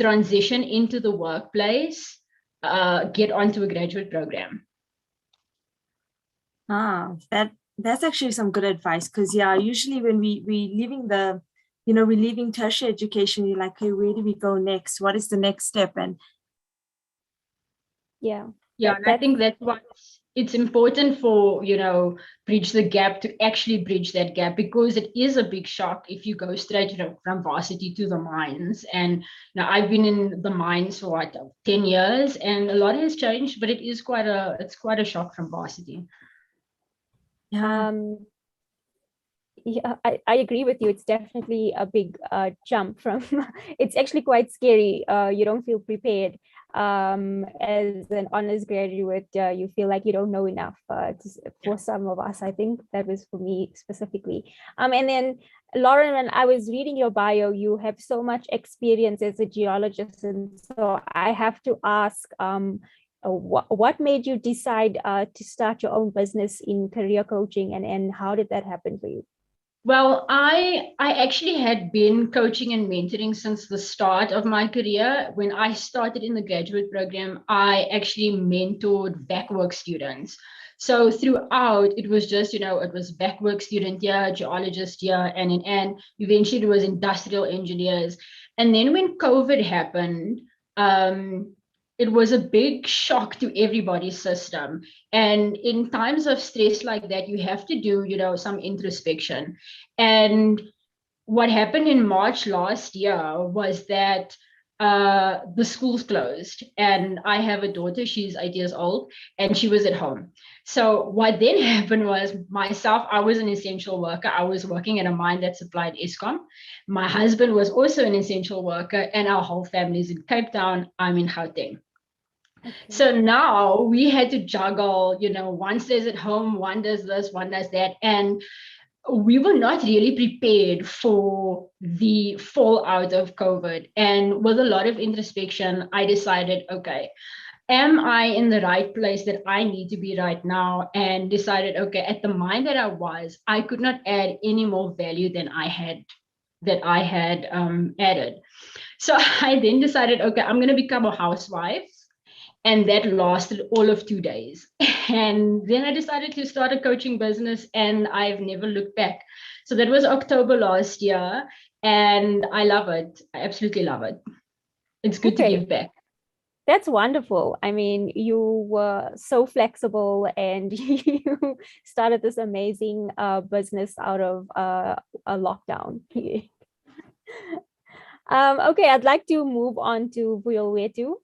transition into the workplace, get onto a graduate program. That's actually some good advice, because usually when we we're leaving tertiary education, you're like, hey, where do we go next? What is the next step? And and I think that's what it's important for, bridge the gap, to actually bridge that gap, because it is a big shock if you go straight from varsity to the mines. And now I've been in the mines for 10 years, and a lot has changed, but it's quite a shock from varsity. Yeah, I agree with you. It's definitely a big jump from, it's actually quite scary. You don't feel prepared. As an honors graduate, you feel like you don't know enough. For some of us, I think that was for me specifically. And then Lauren, when I was reading your bio, you have so much experience as a geologist. And so I have to ask, what made you decide to start your own business in career coaching, and how did that happen for you? Well, I actually had been coaching and mentoring since the start of my career. When I started in the graduate program, I actually mentored backwork students. So throughout, it was just, it was backwork student here, geologist here, and eventually it was industrial engineers. And then when COVID happened, it was a big shock to everybody's system. And in times of stress like that, you have to do, some introspection. And what happened in March last year was that the schools closed, and I have a daughter, she's 8 years old, and she was at home. So what then happened was, myself, I was an essential worker. I was working at a mine that supplied Eskom. My husband was also an essential worker, and our whole family is in Cape Town. I'm in Gauteng. Okay. So now we had to juggle, one stays at home, one does this, one does that. And we were not really prepared for the fallout of COVID. And with a lot of introspection, I decided, okay, am I in the right place that I need to be right now? And decided, okay, at the mine that I could not add any more value than I had added. So I then decided, okay, I'm going to become a housewife. And that lasted all of 2 days. And then I decided to start a coaching business, and I've never looked back. So that was October last year, and I love it. I absolutely love it. It's good to give back. That's wonderful. I mean, you were so flexible, and you started this amazing business out of a lockdown. Okay, I'd like to move on to Vuyolwethu,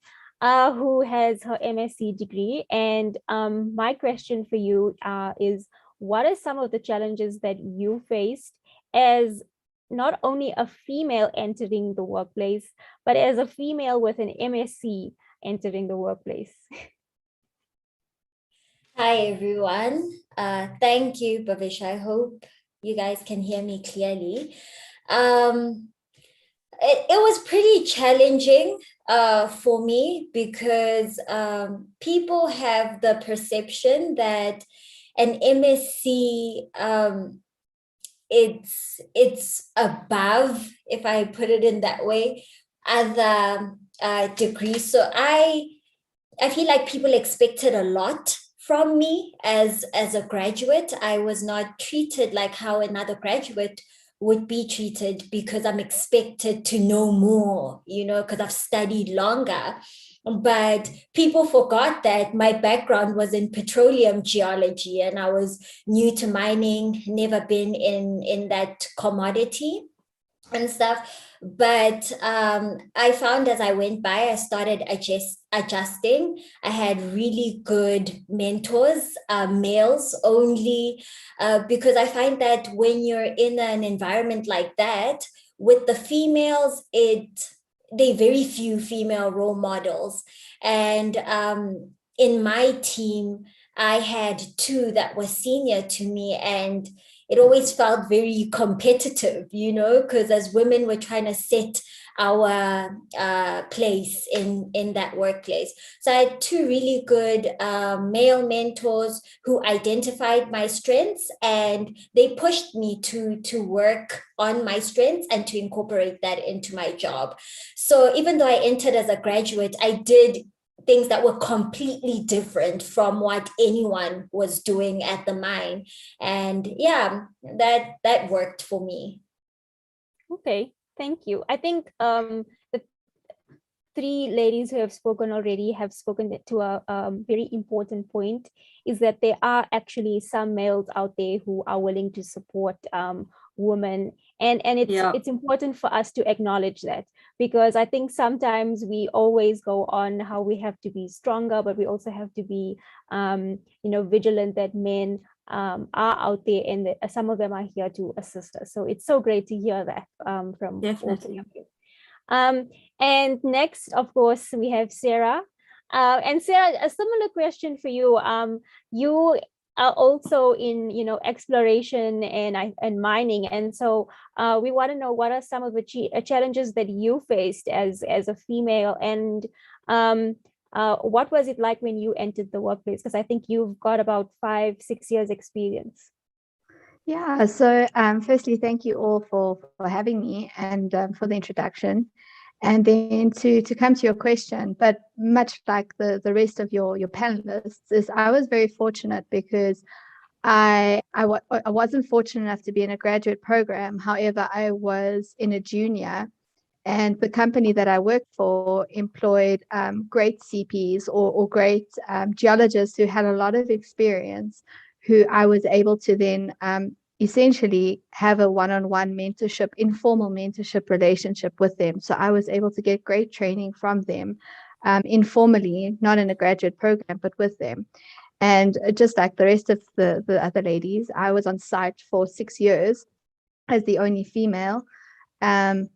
who has her MSc degree. And my question for you is, what are some of the challenges that you faced as not only a female entering the workplace, but as a female with an MSc entering the workplace? Hi, everyone. Thank you, Bhavish. I hope you guys can hear me clearly. It was pretty challenging for me, because people have the perception that an MSc, it's above, if I put it in that way, other degrees. So I feel like people expected a lot from me as a graduate. I was not treated like how another graduate would be treated, because I'm expected to know more, because I've studied longer. But people forgot that my background was in petroleum geology, and I was new to mining, never been in that commodity and stuff. But I found as I went by, I started adjusting. I had really good mentors, males only, because I find that when you're in an environment like that, with the females, they're very few female role models. And in my team, I had 2 that were senior to me, and it always felt very competitive, because as women, we're trying to set our place in that workplace. So I had two really good male mentors who identified my strengths, and they pushed me to work on my strengths and to incorporate that into my job. So even though I entered as a graduate, I did things that were completely different from what anyone was doing at the mine. And yeah, that worked for me. Okay, thank you. I think the three ladies who have spoken already have spoken to a very important point, is that there are actually some males out there who are willing to support women, and it's important for us to acknowledge that, because I think sometimes we always go on how we have to be stronger, but we also have to be vigilant that men are out there, and that some of them are here to assist us. So it's so great to hear that from all three of you. And next, of course, we have Sara. And Sara, a similar question for you. You are also in, exploration and mining, and so we want to know, what are some of the challenges that you faced as a female, and what was it like when you entered the workplace? Because I think you've got about 5-6 years experience. Yeah, so firstly, thank you all for having me and for the introduction. And then to come to your question, but much like the rest of your panelists, is I was very fortunate because I wasn't fortunate enough to be in a graduate program. However, I was in a junior, and the company that I worked for employed great CPs or great geologists who had a lot of experience, who I was able to then essentially have a one-on-one mentorship, informal mentorship relationship with them. So I was able to get great training from them informally, not in a graduate program, but with them. And just like the rest of the other ladies, I was on site for 6 years as the only female in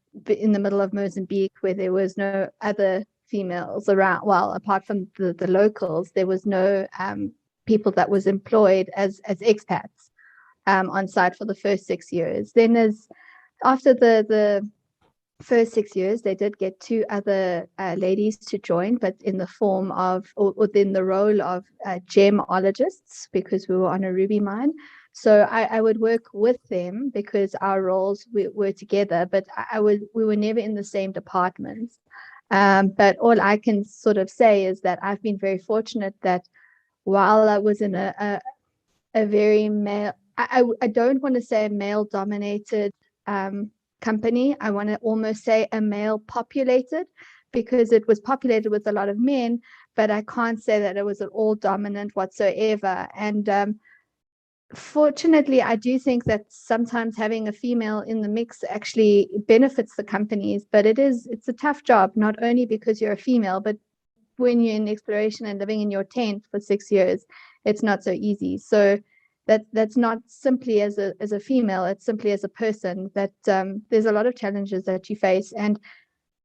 the middle of Mozambique, where there was no other females around. Well, apart from the locals, there was no people that was employed as expats on site for the first 6 years. Then after the first 6 years, they did get 2 other ladies to join, but in the form of, or within the role of gemologists, because we were on a ruby mine. So I would work with them because our roles were together, but we were never in the same departments. But all I can sort of say is that I've been very fortunate that while I was in a very male, I don't want to say a male-dominated company. I want to almost say a male-populated, because it was populated with a lot of men, but I can't say that it was all dominant whatsoever. And fortunately, I do think that sometimes having a female in the mix actually benefits the companies, but it's a tough job, not only because you're a female, but when you're in exploration and living in your tent for 6 years, it's not so easy. So that's not simply as a female, it's simply as a person that there's a lot of challenges that you face. And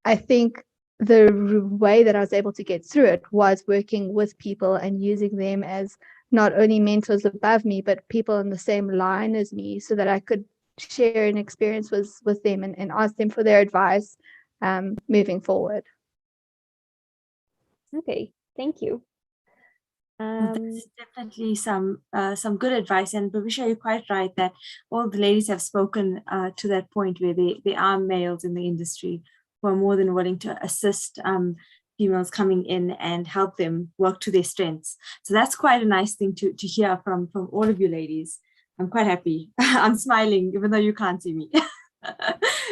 I think the way that I was able to get through it was working with people and using them as not only mentors above me, but people in the same line as me, so that I could share an experience with them and ask them for their advice moving forward. Okay, thank you. That's definitely some good advice, and Bhavisha, you're quite right that all the ladies have spoken to that point where there are males in the industry who are more than willing to assist females coming in and help them work to their strengths. So that's quite a nice thing to hear from all of you ladies. I'm quite happy. I'm smiling even though you can't see me.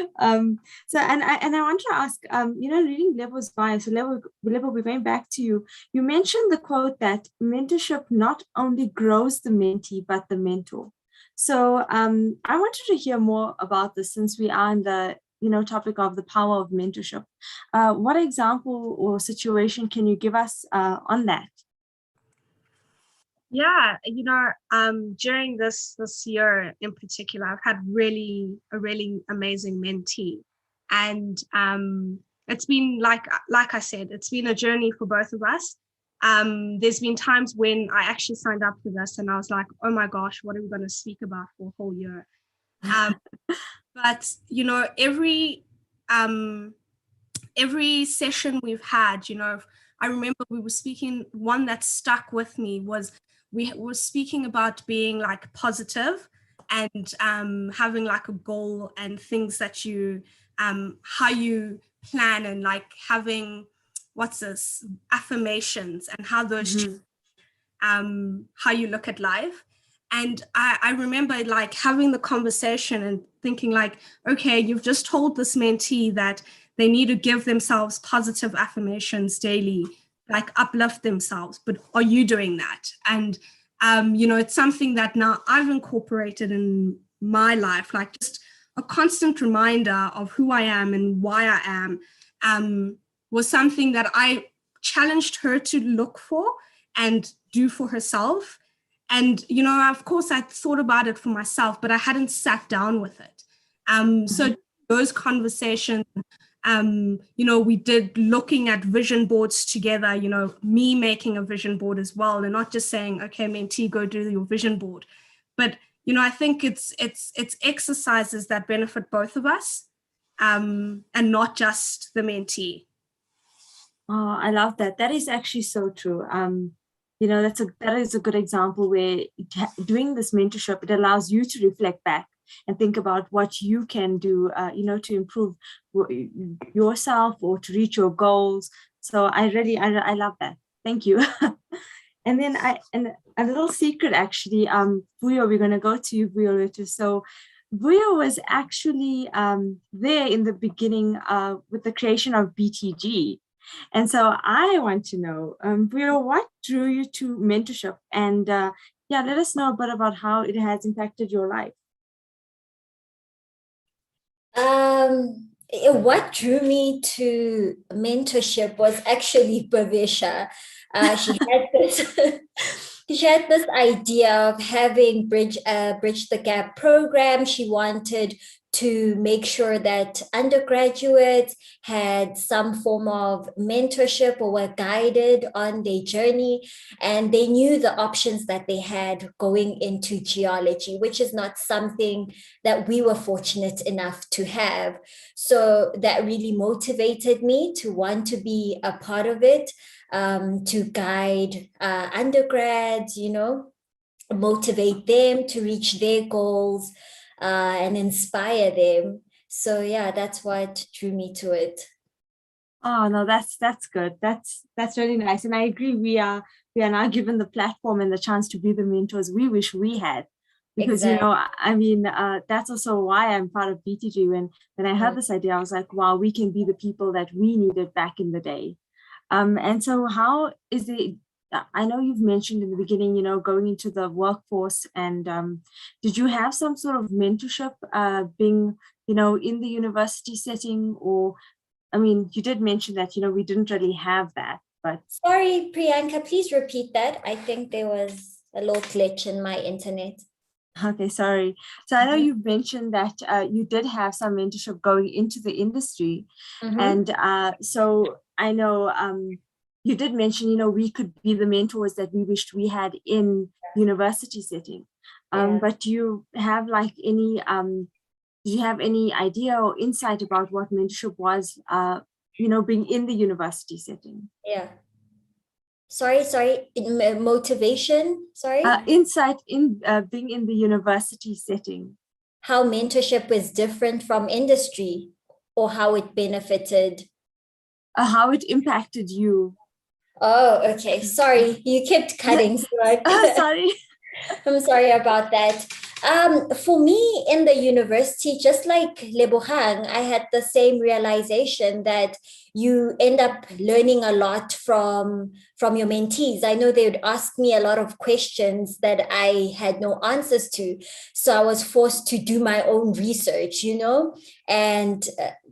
So I want to ask, reading Lebo's bio, so Lebo, we're going back to you. You mentioned the quote that mentorship not only grows the mentee, but the mentor. So I wanted to hear more about this, since we are in the topic of the power of mentorship. What example or situation can you give us on that? Yeah, during this year in particular, I've had a really amazing mentee, and it's been like I said, it's been a journey for both of us. There's been times when I actually signed up for this and I was like, oh my gosh, what are we going to speak about for a whole year? But every every session we've had, I remember we were speaking, one that stuck with me was we were speaking about being like positive and having like a goal and things that you, how you plan, and like having, affirmations, and how those, how you look at life. And I remember like having the conversation and thinking like, okay, you've just told this mentee that they need to give themselves positive affirmations daily, like uplift themselves, but are you doing that? And it's something that now I've incorporated in my life, like just a constant reminder of who I am and why I am, was something that I challenged her to look for and do for herself. And, of course, I thought about it for myself, but I hadn't sat down with it. So those conversations, we did looking at vision boards together, me making a vision board as well, and not just saying, okay, mentee, go do your vision board. But, I think it's exercises that benefit both of us, and not just the mentee. Oh, I love that. That is actually so true. That is a good example where doing this mentorship, it allows you to reflect back and think about what you can do, to improve yourself or to reach your goals. So I love that. Thank you. And then a little secret actually, Vuyo, we're going to go to you, Vuyolwethu. So Vuyo was actually there in the beginning with the creation of BTG. And so I want to know, Vuyo, what drew you to mentorship? And let us know a bit about how it has impacted your life. What drew me to mentorship was actually Bhavisha. She had this idea of having Bridge the Gap program. She wanted to make sure that undergraduates had some form of mentorship or were guided on their journey, and they knew the options that they had going into geology, which is not something that we were fortunate enough to have. So that really motivated me to want to be a part of it, to guide undergrads, motivate them to reach their goals, and inspire them. So yeah, that's what drew me to it. Oh no, that's good. That's really nice. And I agree, we are now given the platform and the chance to be the mentors we wish we had. Because exactly. That's also why I'm part of BTG. When I heard this idea, I was like, wow, we can be the people that we needed back in the day. And so how is it, I know you've mentioned in the beginning, going into the workforce, and did you have some sort of mentorship being, in the university setting? Or, you did mention that, we didn't really have that, but. Sorry, Priyanka, please repeat that. I think there was a little glitch in my internet. Okay, sorry. So I know you mentioned that you did have some mentorship going into the industry. And so I know you did mention, we could be the mentors that we wished we had in university setting. But do you have any idea or insight about what mentorship was, being in the university setting? Yeah. Sorry, motivation, sorry? Insight in being in the university setting. How mentorship is different from industry, or how it benefited? How it impacted you. Oh, okay. Sorry, you kept cutting. Sorry. I'm sorry about that. For me in the university, just like Lebogang, I had the same realization that you end up learning a lot from your mentees. I know they would ask me a lot of questions that I had no answers to. So I was forced to do my own research, and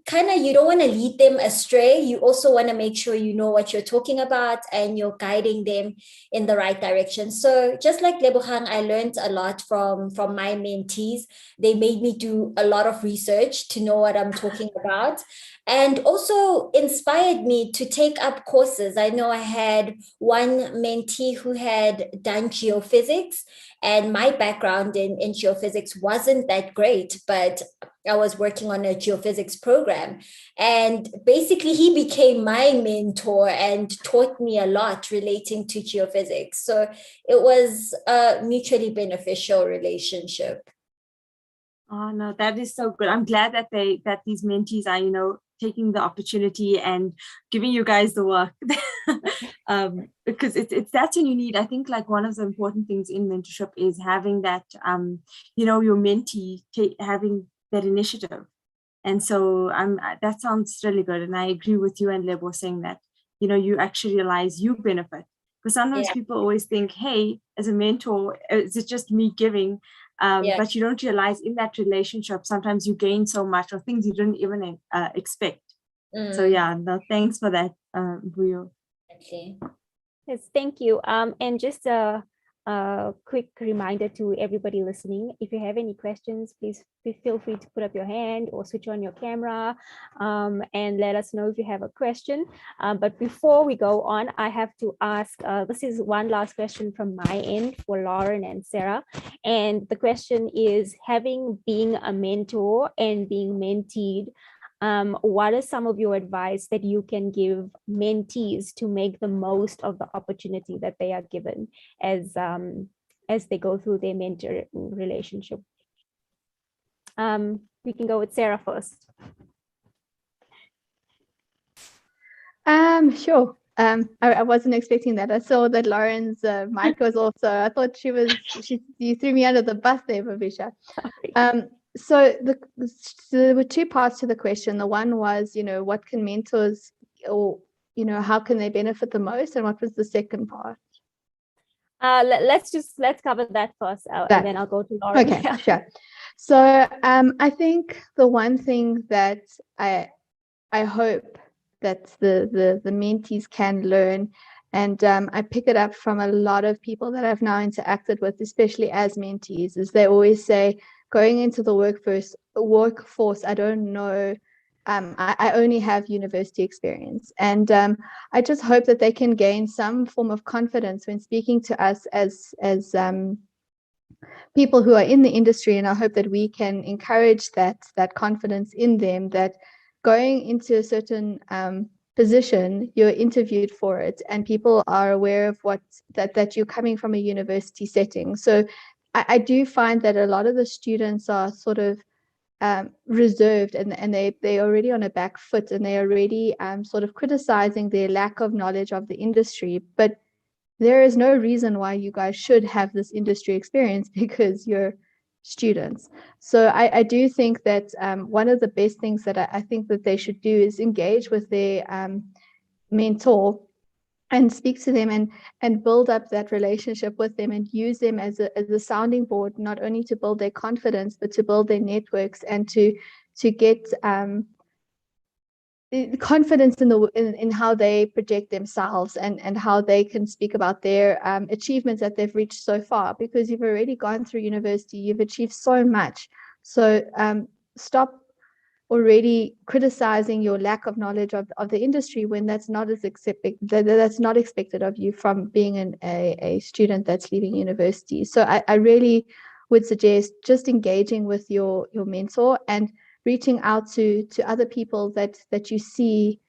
kind of, you don't want to lead them astray. You also want to make sure you know what you're talking about and you're guiding them in the right direction. So just like Lebogang, I learned a lot from my mentees. They made me do a lot of research to know what I'm talking about, and also inspired me to take up courses. I know I had one mentee who had done geophysics, and my background in geophysics wasn't that great, but I was working on a geophysics program, and basically he became my mentor and taught me a lot relating to geophysics. So it was a mutually beneficial relationship. Oh no, that is so good. I'm glad that these mentees are, taking the opportunity and giving you guys the work. Because it's that's what you need. I think like one of the important things in mentorship is having that your mentee having that initiative. And so that sounds really good. And I agree with you and Lebo saying that, you actually realize you benefit. Because sometimes people always think, hey, as a mentor, is it just me giving? But you don't realize in that relationship, sometimes you gain so much or things you didn't even expect. So yeah, no, thanks for that, Vuyo. Okay. Yes, thank you. And just a quick reminder to everybody listening, if you have any questions, please feel free to put up your hand or switch on your camera and let us know if you have a question. But before we go on, I have to ask, this is one last question from my end for Lauren and Sarah. And the question is, being a mentor and being menteed, what is some of your advice that you can give mentees to make the most of the opportunity that they are given as they go through their mentor relationship? We can go with Sarah first. Sure. I wasn't expecting that. I saw that Lauren's mic was also, I thought you threw me under the bus there, Bhavisha. So there were two parts to the question. The one was, what can mentors, or, how can they benefit the most? And what was the second part? Let's cover that first, and then I'll go to Lauren. Okay, sure. So I think the one thing that I hope that the mentees can learn, and I pick it up from a lot of people that I've now interacted with, especially as mentees, is they always say, going into the workforce, I don't know, I only have university experience. And I just hope that they can gain some form of confidence when speaking to us as people who are in the industry. And I hope that we can encourage that confidence in them, that going into a certain position, you're interviewed for it, and people are aware of that you're coming from a university setting. So I do find that a lot of the students are sort of reserved, and they're already on a back foot, and they're already sort of criticizing their lack of knowledge of the industry. But there is no reason why you guys should have this industry experience, because you're students. So I do think that one of the best things that I think that they should do is engage with their mentor and speak to them and build up that relationship with them, and use them as a sounding board, not only to build their confidence, but to build their networks and to get confidence in how they project themselves and how they can speak about their achievements that they've reached so far, because you've already gone through university, you've achieved so much. So stop already criticizing your lack of knowledge of the industry, when that's not expected of you from being a student that's leaving university. So I really would suggest just engaging with your mentor and reaching out to other people that you see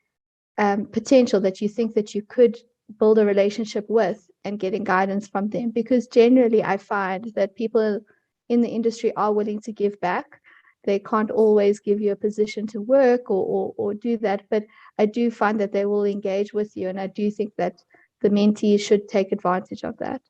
potential, that you think that you could build a relationship with, and getting guidance from them. Because generally I find that people in the industry are willing to give back. They can't always give you a position to work or do that, but I do find that they will engage with you, and I do think that the mentees should take advantage of that.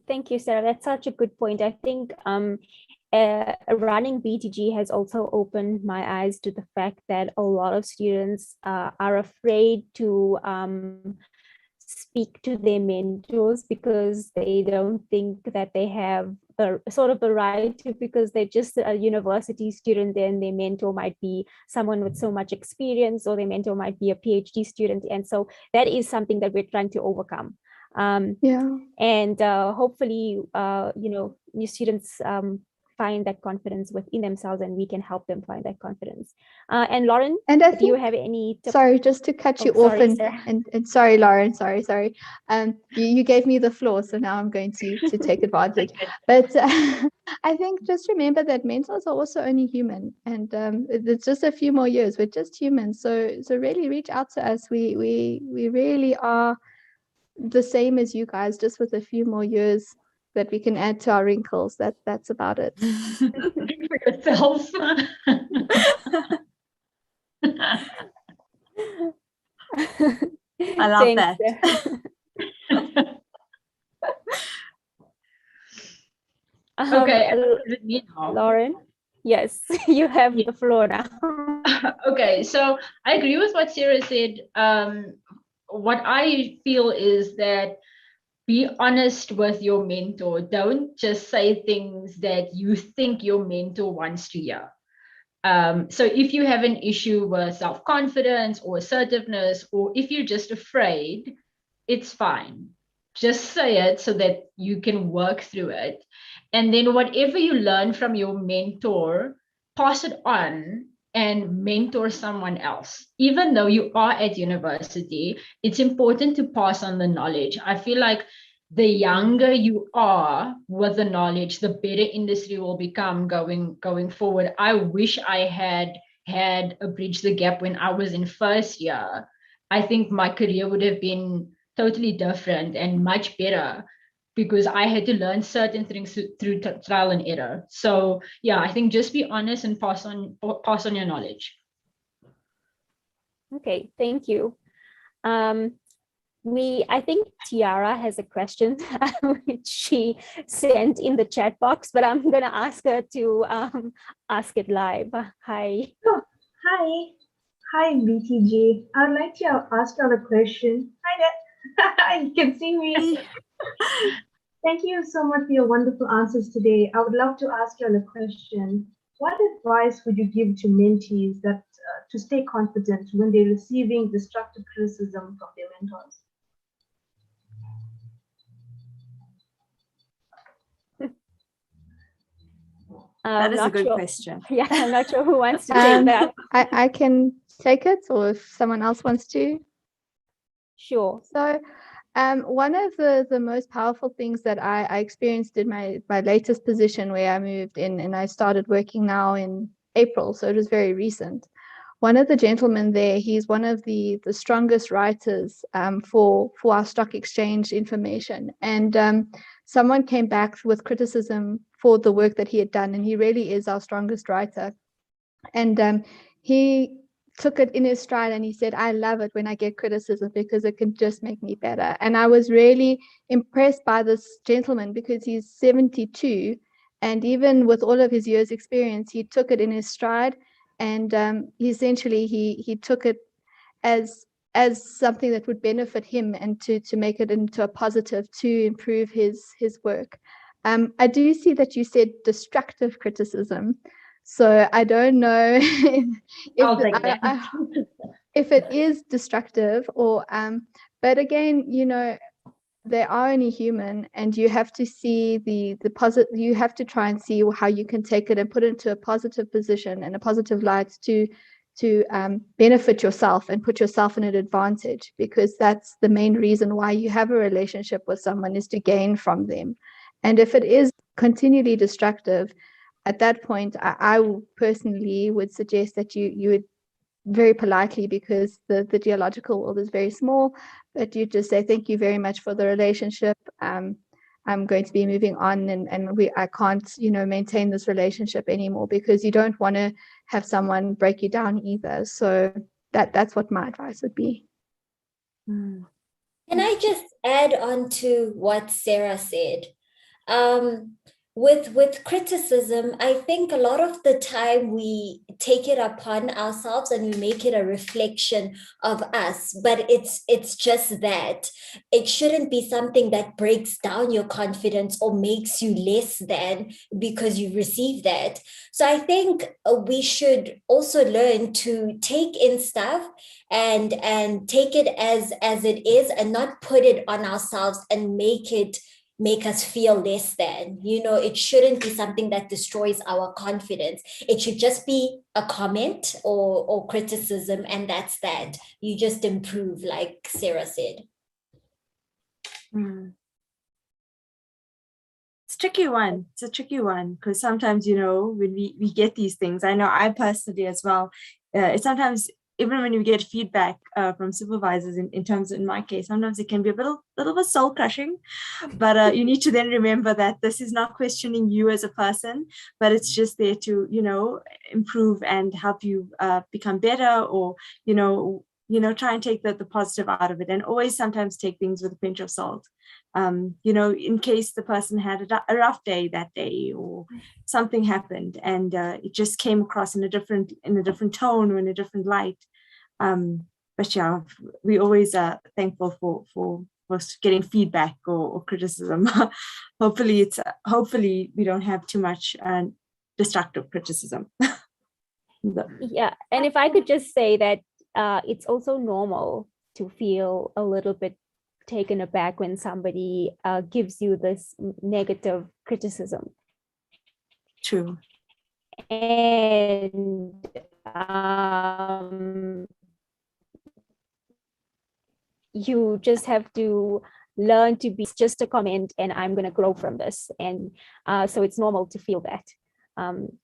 Thank you, Sarah. That's such a good point. I think running BTG has also opened my eyes to the fact that a lot of students are afraid to speak to their mentors, because they don't think that they have the right to, because they're just a university student, and their mentor might be someone with so much experience, or their mentor might be a PhD student. And so that is something that we're trying to overcome. And hopefully, new students find that confidence within themselves, and we can help them find that confidence. And Lauren, And I do you think, have any tips? sorry, just to cut you off, Sorry, Sarah. and sorry, Lauren, sorry. You gave me the floor, so now I'm going to take advantage. But I think just remember that mentors are also only human, and it's just a few more years. We're just humans, so really reach out to us. We really are the same as you guys, just with a few more years that we can add to our wrinkles. That's about it. For yourself. I love Thanks, that. Okay, is it me now? Lauren, yes, you have the floor now. Okay, so I agree with what Sarah said. What I feel is that be honest with your mentor. Don't just say things that you think your mentor wants to hear. So if you have an issue with self-confidence or assertiveness, or if you're just afraid, it's fine. Just say it so that you can work through it. And then whatever you learn from your mentor, pass it on and mentor someone else. Even though you are at university, it's important to pass on the knowledge. I feel like the younger you are with the knowledge, the better industry will become going forward. I wish I had a bridge the gap when I was in first year. I think my career would have been totally different and much better, because I had to learn certain things through trial and error. So yeah, I think just be honest and pass on your knowledge. Okay, thank you. I think Tiara has a question which she sent in the chat box, but I'm gonna ask her to ask it live. Hi. Oh, hi, BTG. I would like to ask you a question. Hi there. You can see me. Thank you so much for your wonderful answers today. I would love to ask you a question. What advice would you give to mentees that to stay confident when they're receiving destructive criticism from their mentors? That is a good question. Yeah, I'm not sure who wants to take that. I can take it, or if someone else wants to. Sure. So one of the most powerful things that I experienced in my latest position, where I moved in and I started working now in April, so it was very recent. One of the gentlemen there, he's one of the strongest writers for our stock exchange information. And someone came back with criticism for the work that he had done, and he really is our strongest writer. And he took it in his stride and he said, I love it when I get criticism because it can just make me better. And I was really impressed by this gentleman because he's 72, and even with all of his years experience, he took it in his stride, and essentially he took it as something that would benefit him, and to make it into a positive to improve his work. I do see that you said destructive criticism. So I don't know if it is destructive or, but again, they are only human, and you have to see the positive. You have to try and see how you can take it and put it into a positive position and a positive light to benefit yourself and put yourself in an advantage, because that's the main reason why you have a relationship with someone, is to gain from them. And if it is continually destructive, at that point, I personally would suggest that you would very politely, because the geological world is very small, but you just say, thank you very much for the relationship. I'm going to be moving on, and I can't, maintain this relationship anymore, because you don't want to have someone break you down either. So that's what my advice would be. Can I just add on to what Sarah said? With criticism, I think a lot of the time we take it upon ourselves and we make it a reflection of us, but it's just that. It shouldn't be something that breaks down your confidence or makes you less than because you receive that. So I think we should also learn to take in stuff and take it as it is, and not put it on ourselves and make it make us feel less than. It shouldn't be something that destroys our confidence. It should just be a comment or criticism, and that's that. You just improve, like Sarah said. It's a tricky one. It's a tricky one because sometimes, when we get these things, I know I personally as well, it's sometimes, even when you get feedback from supervisors, in my case, sometimes it can be a little bit soul crushing, but you need to then remember that this is not questioning you as a person, but it's just there to, improve and help you become better, or, try and take the positive out of it, and always sometimes take things with a pinch of salt. In case the person had a rough day that day, or something happened and it just came across in a different tone or in a different light. But yeah, we always are thankful for getting feedback or criticism. Hopefully we don't have too much destructive criticism. Yeah, and if I could just say that it's also normal to feel a little bit taken aback when somebody gives you this negative criticism. True. And you just have to learn to be just a comment, and I'm going to grow from this. And so it's normal to feel that.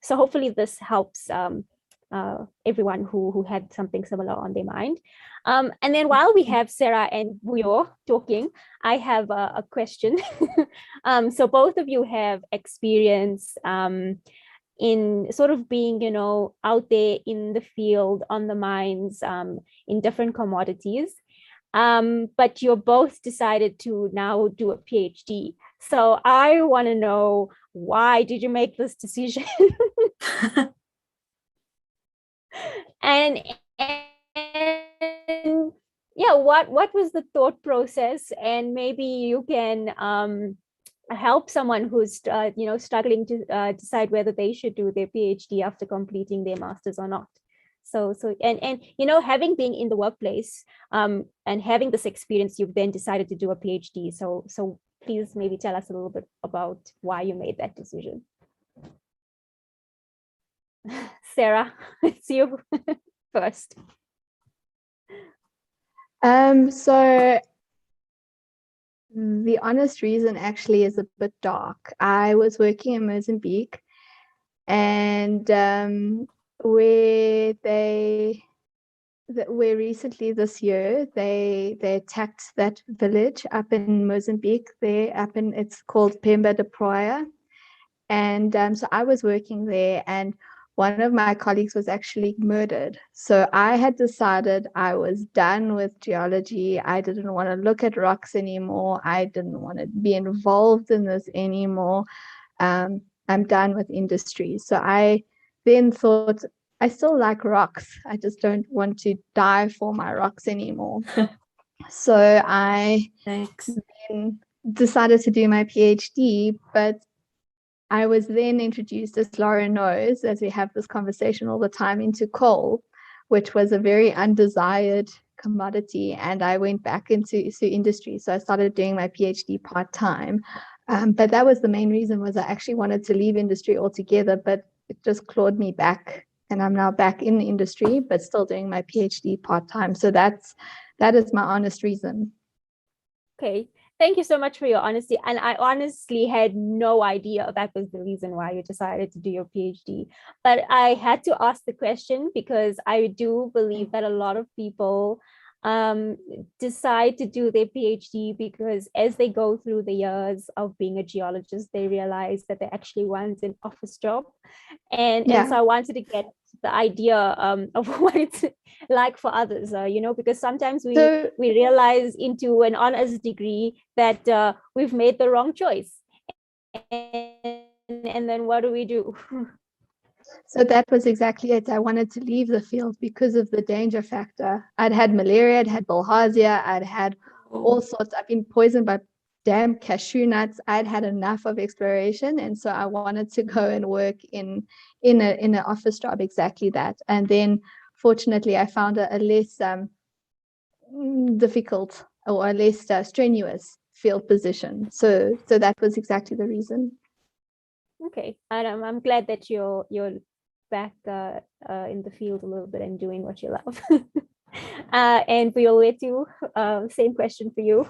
So hopefully this helps everyone who had something similar on their mind. And then while we have Sara and Vuyo talking, I have a question. So both of you have experience in sort of being, out there in the field, on the mines, in different commodities. But you're both decided to now do a PhD. So I want to know, why did you make this decision? and yeah, what was the thought process? And maybe you can help someone who's struggling to decide whether they should do their PhD after completing their master's or not. So and having been in the workplace and having this experience, you've then decided to do a PhD. So please maybe tell us a little bit about why you made that decision. Sara, it's you first. So the honest reason actually is a bit dark. I was working in Mozambique, and where recently this year they attacked that village up in Mozambique. It's called Pemba de Praia, and so I was working there, and one of my colleagues was actually murdered. So I had decided I was done with geology. I didn't want to look at rocks anymore. I didn't want to be involved in this anymore. I'm done with industry. So I then thought, I still like rocks. I just don't want to die for my rocks anymore. So I then decided to do my PhD, but I was then introduced, as Laura knows, as we have this conversation all the time, into coal, which was a very undesired commodity. And I went back into industry. So I started doing my PhD part-time. But that was the main reason, was I actually wanted to leave industry altogether, but it just clawed me back. And I'm now back in the industry, but still doing my PhD part-time. So that is my honest reason. Okay. Thank you so much for your honesty. And I honestly had no idea that was the reason why you decided to do your PhD. But I had to ask the question because I do believe that a lot of people decide to do their PhD because as they go through the years of being a geologist, they realize that they actually want an office job. And so I wanted to get the idea of what it's like for others, because sometimes we realize into an honors degree that we've made the wrong choice. And then what do we do? So that was exactly it. I wanted to leave the field because of the danger factor. I'd had malaria, I'd had bilharzia, I'd had all sorts. I've been poisoned by damn cashew nuts. I'd had enough of exploration, and so I wanted to go and work in an office job, exactly that. And then fortunately I found a less difficult or a less strenuous field position. So that was exactly the reason. Okay, and I'm glad that you're back in the field a little bit and doing what you love. And Vuyolwethu, same question for you.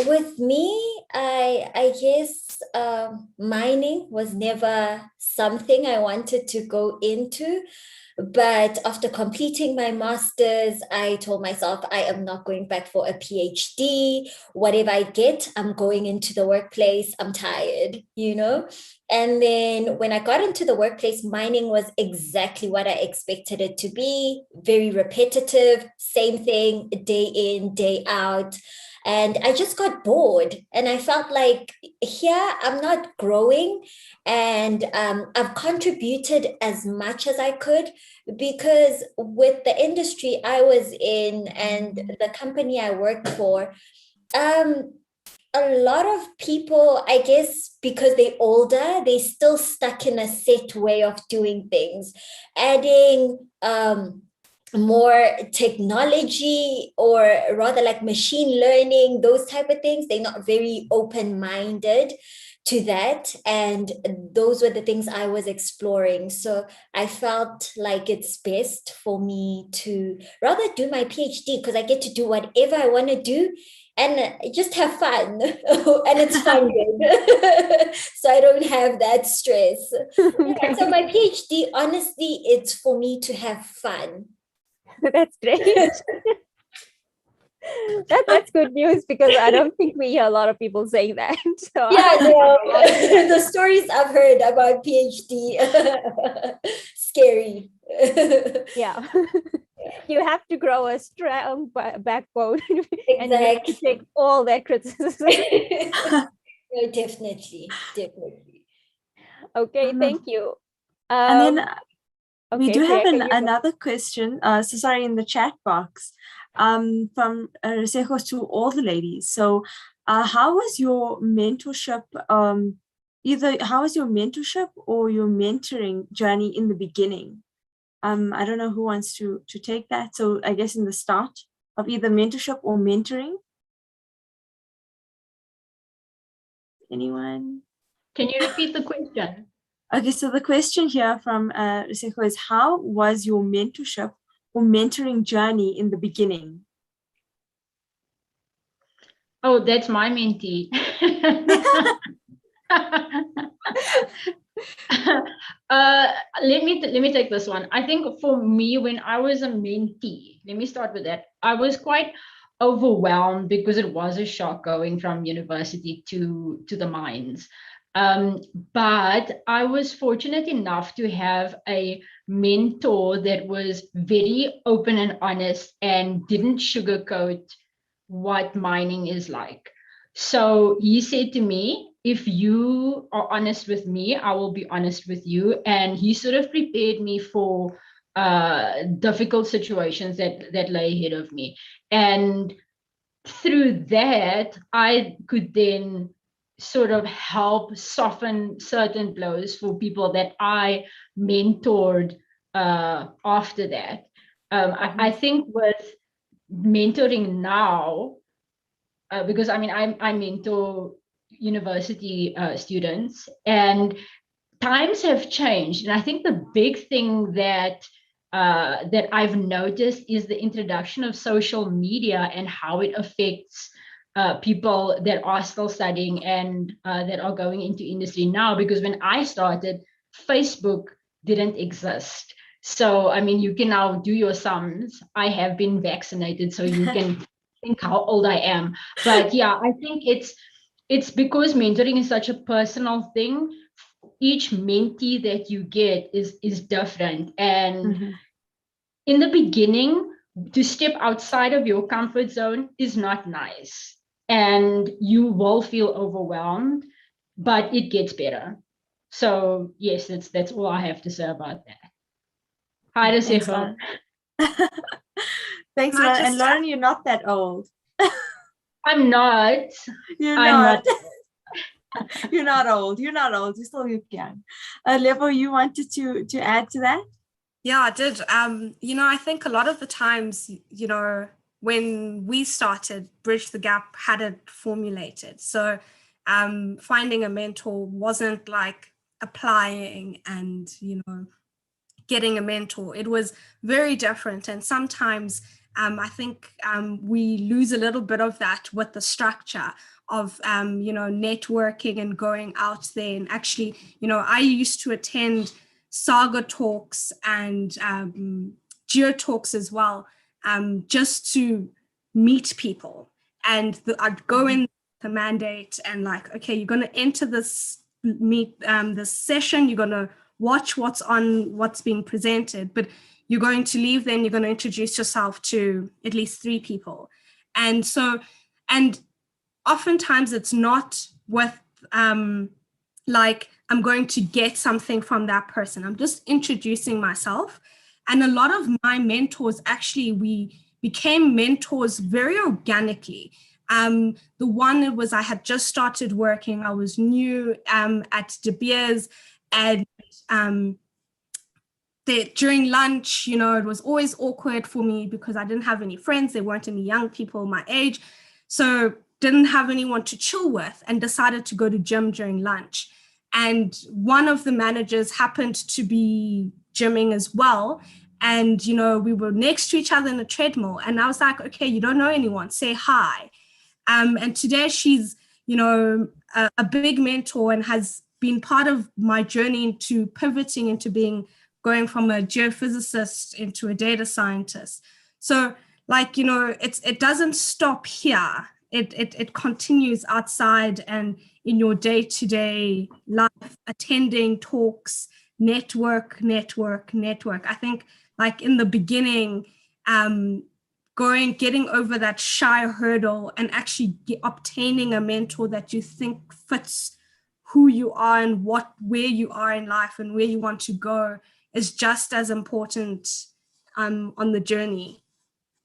With me, I guess mining was never something I wanted to go into. But after completing my master's, I told myself I am not going back for a PhD. Whatever I get, I'm going into the workplace. I'm tired, And then when I got into the workplace, mining was exactly what I expected it to be. Very repetitive, same thing, day in, day out. And I just got bored, and I felt like here I'm not growing, and I've contributed as much as I could, because with the industry I was in and the company I worked for, a lot of people, I guess, because they're older, they still stuck in a set way of doing things, adding more technology, or rather like machine learning, those type of things. They're not very open-minded to that, and those were the things I was exploring. So I felt like it's best for me to rather do my PhD, because I get to do whatever I want to do and just have fun. And it's fun. So I don't have that stress. Yeah, so my PhD, honestly, it's for me to have fun. That's great. That's good news, because I don't think we hear a lot of people saying that. So yeah, the stories I've heard about PhD, scary. Yeah. You have to grow a strong backbone. Exactly. And you have to take all that criticism. No, definitely. Okay, thank you. And then we do have Priya, another question. So sorry, in the chat box, from Resejo to all the ladies. So how was your mentorship, either how was your mentorship or your mentoring journey in the beginning? I don't know who wants to take that. So I guess in the start of either mentorship or mentoring. Anyone? Can you repeat the question? Okay, so the question here from Resejo is, how was your mentorship or mentoring journey in the beginning? Oh, that's my mentee. Let me take this one. I think for me, when I was a mentee, let me start with that. I was quite overwhelmed because it was a shock going from university to the mines. But I was fortunate enough to have a mentor that was very open and honest and didn't sugarcoat what mining is like. So he said to me, if you are honest with me, I will be honest with you. And he sort of prepared me for difficult situations that lay ahead of me. And through that, I could then sort of help soften certain blows for people that I mentored after that. I think with mentoring now, because I mean, I mentor university students, and times have changed. And I think the big thing that I've noticed is the introduction of social media and how it affects people that are still studying and that are going into industry now. Because when I started, Facebook didn't exist. So, I mean, you can now do your sums. I have been vaccinated, so you can think how old I am. But yeah, I think it's because mentoring is such a personal thing. Each mentee that you get is different. And in the beginning, to step outside of your comfort zone is not nice. And you will feel overwhelmed, but it gets better. So yes, that's all I have to say about that. Hi, Resejo. Thanks, Lauren. And Lauren, you're not that old. I'm not. You're not. You're not old. You're not old. You still look young. Lebo, you wanted to add to that? Yeah, I did. I think a lot of the times, when we started, Bridge the Gap had it formulated. So finding a mentor wasn't like applying and, getting a mentor. It was very different. And sometimes I think we lose a little bit of that with the structure of, networking and going out there. And actually, I used to attend Saga talks and Geo talks as well, just to meet people. And I'd go in the mandate and like, okay, you're going to enter this this session, you're going to watch what's being presented, but you're going to leave, then you're going to introduce yourself to at least 3 people. And oftentimes it's not with like I'm going to get something from that person. I'm just introducing myself. And a lot of my mentors, actually, we became mentors very organically. The one was I had just started working. I was new at De Beers, and during lunch, it was always awkward for me because I didn't have any friends. There weren't any young people my age. So didn't have anyone to chill with, and decided to go to gym during lunch. And one of the managers happened to be gymming as well. And, we were next to each other in the treadmill. And I was like, okay, you don't know anyone, say hi. And today she's, a big mentor and has been part of my journey into pivoting into going from a geophysicist into a data scientist. So like, it doesn't stop here. It continues outside and in your day-to-day life, attending talks, network. I think like in the beginning, getting over that shy hurdle and actually obtaining a mentor that you think fits who you are and where you are in life and where you want to go is just as important on the journey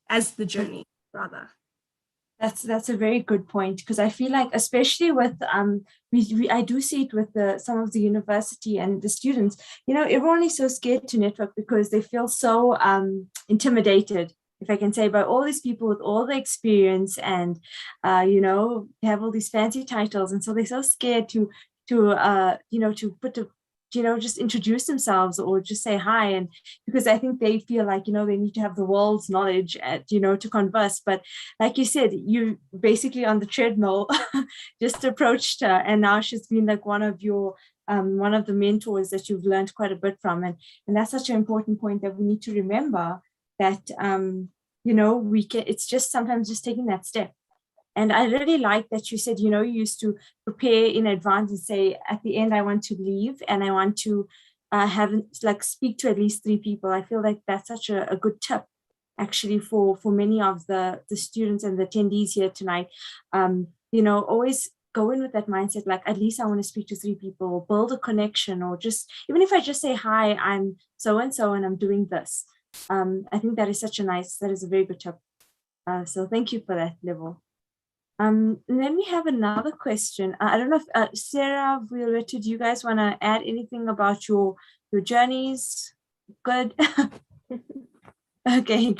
as the journey, rather. That's a very good point, because I feel like, especially with I do see it with some of the university and the students, everyone is so scared to network because they feel so intimidated, if I can say, by all these people with all the experience and have all these fancy titles, and so they're so scared to put a just introduce themselves or just say hi. And because I think they feel like, they need to have the world's knowledge to converse. But like you said, you basically on the treadmill just approached her, and now she's been like one of the mentors that you've learned quite a bit from. And that's such an important point that we need to remember, that, it's just sometimes just taking that step. And I really like that you said, you used to prepare in advance and say, at the end, I want to leave and I want to speak to at least 3 people. I feel like that's such a good tip, actually, for many of the students and the attendees here tonight. Always go in with that mindset, like, at least I want to speak to 3 people, build a connection, or just, even if I just say, hi, I'm so-and-so and I'm doing this. I think that is that is a very good tip. So thank you for that, Lebo. Then we have another question. I don't know if Sara, Vuyolwethu, do you guys want to add anything about your journeys? Good. Okay.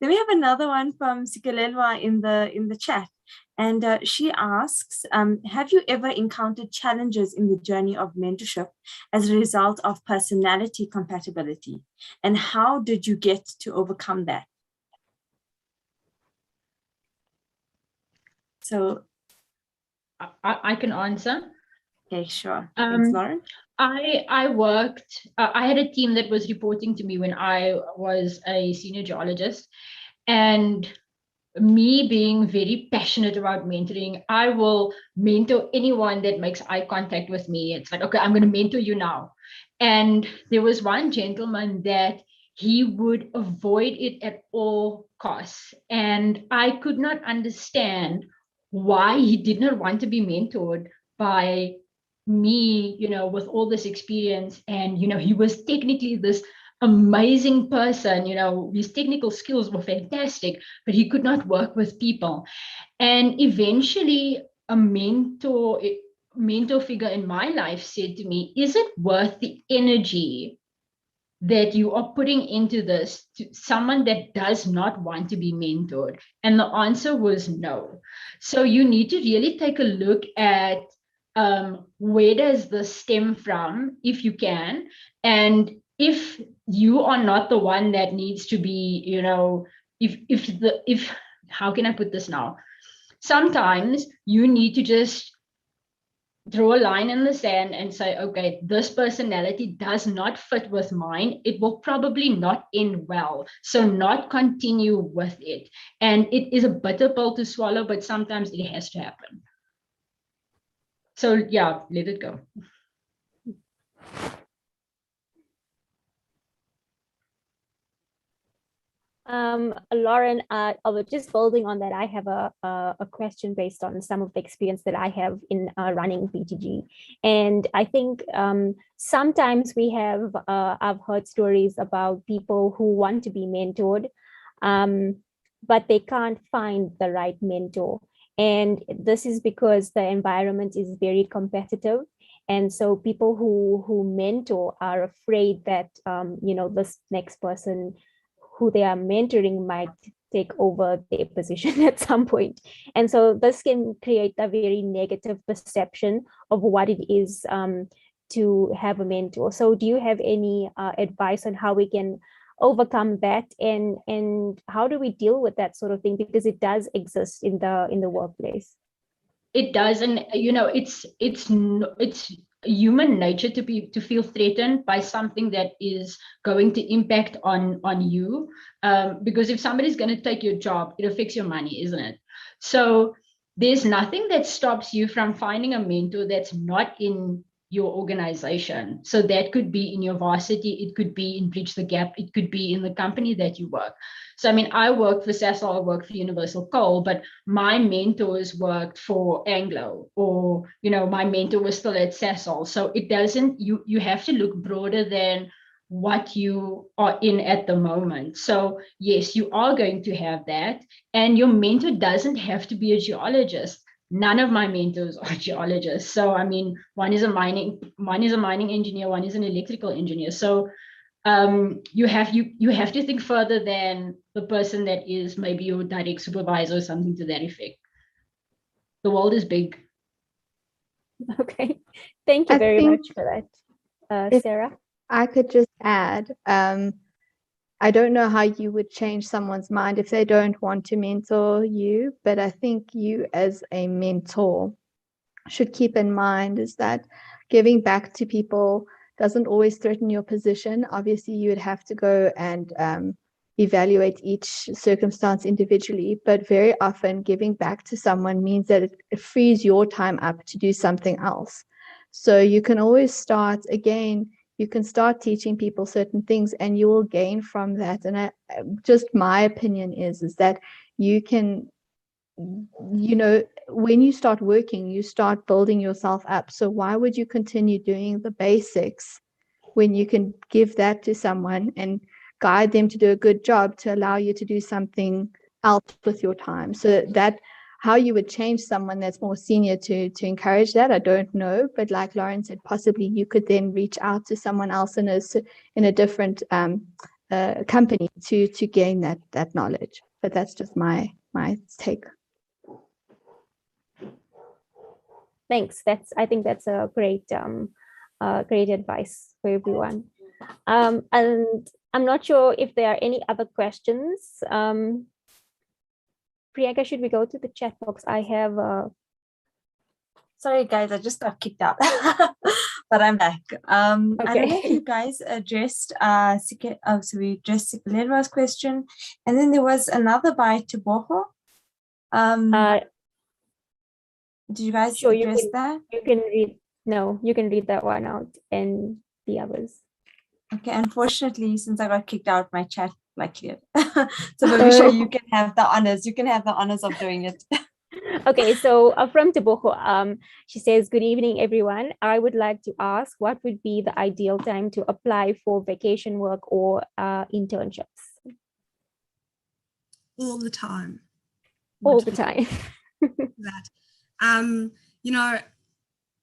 Then we have another one from Sikelelwa in the chat, and she asks, have you ever encountered challenges in the journey of mentorship as a result of personality compatibility, and how did you get to overcome that? So I can answer. Okay, sure. Thanks, Lauren. I worked, I had a team that was reporting to me when I was a senior geologist, and me being very passionate about mentoring, I will mentor anyone that makes eye contact with me. It's like, okay, I'm going to mentor you now. And there was one gentleman that he would avoid it at all costs. And I could not understand why he did not want to be mentored by me, with all this experience. And, he was technically this amazing person, his technical skills were fantastic, but he could not work with people. And eventually a mentor figure in my life said to me, is it worth the energy that you are putting into this to someone that does not want to be mentored? And the answer was no. So you need to really take a look at where does this stem from, if you can, and if you are not the one that needs to be, if how can I put this now? Sometimes you need to just draw a line in the sand and say, okay, this personality does not fit with mine. It will probably not end well. So not continue with it. And it is a bitter pill to swallow, but sometimes it has to happen. So yeah, let it go. Lauren, I was just building on that. I have a question based on some of the experience that I have in running BTG. And I think sometimes I've heard stories about people who want to be mentored, but they can't find the right mentor. And this is because the environment is very competitive. And so people who mentor are afraid that, this next person who they are mentoring might take over their position at some point. And so this can create a very negative perception of what it is to have a mentor. So do you have any advice on how we can overcome that, and how do we deal with that sort of thing? Because it does exist in the workplace. It does, and it's human nature to feel threatened by something that is going to impact on you, because if somebody's going to take your job, it affects your money, isn't it? So there's nothing that stops you from finding a mentor that's not in your organization. So that could be in your varsity, it could be in Bridge the Gap, it could be in the company that you work. So I mean, I work for Sasol, I work for Universal Coal, but my mentors worked for Anglo, or my mentor was still at Sasol. So it doesn't, you have to look broader than what you are in at the moment. So yes, you are going to have that, and your mentor doesn't have to be a geologist. None of my mentors are geologists. So I mean, one is a mining engineer, one is an electrical engineer. So you have to think further than the person that is maybe your direct supervisor or something to that effect. The world is big. Okay, thank you very much for that, Sarah. I could just add, I don't know how you would change someone's mind if they don't want to mentor you, but I think you as a mentor should keep in mind is that giving back to people doesn't always threaten your position. Obviously, you would have to go and evaluate each circumstance individually, but very often giving back to someone means that it frees your time up to do something else. So you can always start again. You can start teaching people certain things and you will gain from that. And just my opinion is that you can, when you start working, you start building yourself up. So why would you continue doing the basics when you can give that to someone and guide them to do a good job to allow you to do something else with your time? So that how you would change someone that's more senior to encourage that, I don't know. But like Lauren said, possibly you could then reach out to someone else in a different company to gain that knowledge. But that's just my take. Thanks. I think that's a great advice for everyone. And I'm not sure if there are any other questions. Priyanka, should we go to the chat box? I have Sorry guys, I just got kicked out, but I'm back. I don't know if you guys addressed so we addressed Lera's question, and then there was another by Teboho. Did you guys address that? You can read. No, you can read that one out and the others. Okay, unfortunately, since I got kicked out, my chat cleared. So Bhavisha, you can have the honors. You can have the honors of doing it. Okay, so from Teboho, she says, good evening, everyone. I would like to ask what would be the ideal time to apply for vacation work or internships? All the time. All the time. That. And